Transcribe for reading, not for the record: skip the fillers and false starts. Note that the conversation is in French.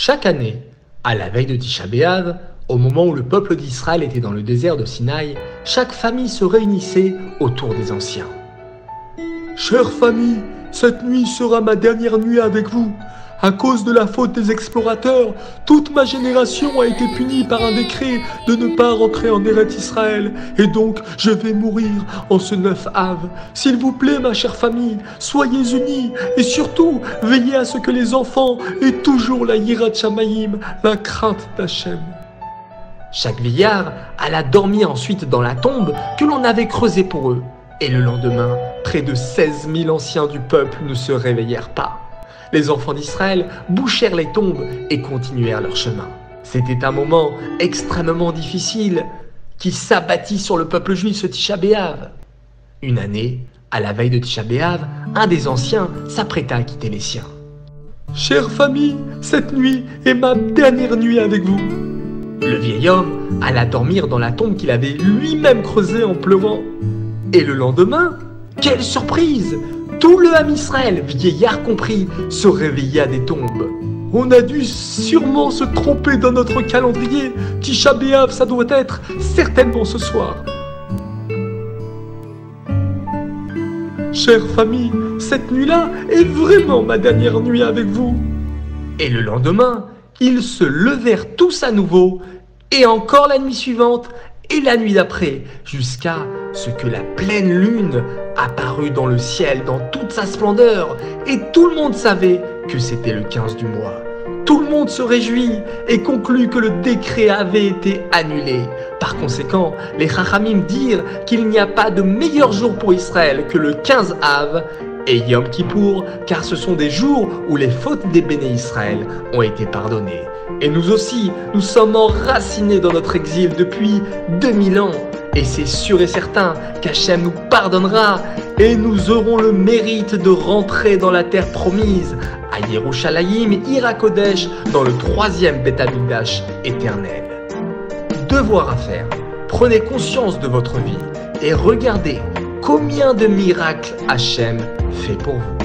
Chaque année, à la veille de Tisha B'Av, au moment où le peuple d'Israël était dans le désert de Sinaï, chaque famille se réunissait autour des anciens. Chère famille, cette nuit sera ma dernière nuit avec vous. À cause de la faute des explorateurs, toute ma génération a été punie par un décret de ne pas rentrer en Eretz Israël. Et donc, je vais mourir en ce 9 Av. S'il vous plaît, ma chère famille, soyez unis et surtout, veillez à ce que les enfants aient toujours la Yirat Shamayim, la crainte d'Hachem. Chaque vieillard alla dormir ensuite dans la tombe que l'on avait creusée pour eux. Et le lendemain, près de 16 000 anciens du peuple ne se réveillèrent pas. Les enfants d'Israël bouchèrent les tombes et continuèrent leur chemin. C'était un moment extrêmement difficile qui s'abattit sur le peuple juif ce Tisha B'Av. Une année, à la veille de Tisha B'Av, un des anciens s'apprêta à quitter les siens. Chère famille, cette nuit est ma dernière nuit avec vous. Le vieil homme alla dormir dans la tombe qu'il avait lui-même creusée en pleurant. Et le lendemain, quelle surprise! Tout le Ham Israël, vieillard compris, se réveilla des tombes. On a dû sûrement se tromper dans notre calendrier. Tisha B'Av, ça doit être certainement ce soir. Chère famille, cette nuit-là est vraiment ma dernière nuit avec vous. Et le lendemain, ils se levèrent tous à nouveau, et encore la nuit suivante, et la nuit d'après, jusqu'à ce que la pleine lune apparut dans le ciel dans toute sa splendeur, et tout le monde savait que c'était le 15 du mois. Tout le monde se réjouit et conclut que le décret avait été annulé. Par conséquent, les Chachamim dirent qu'il n'y a pas de meilleur jour pour Israël que le 15 Av et Yom Kippour, car ce sont des jours où les fautes des Béné Israël ont été pardonnées. Et nous aussi, nous sommes enracinés dans notre exil depuis 2000 ans. Et c'est sûr et certain qu'Hachem nous pardonnera et nous aurons le mérite de rentrer dans la terre promise, à Yerushalayim, Ira Kodesh, dans le 3e Beth Amikdash éternel. Devoir à faire, prenez conscience de votre vie et regardez combien de miracles Hachem fait pour vous.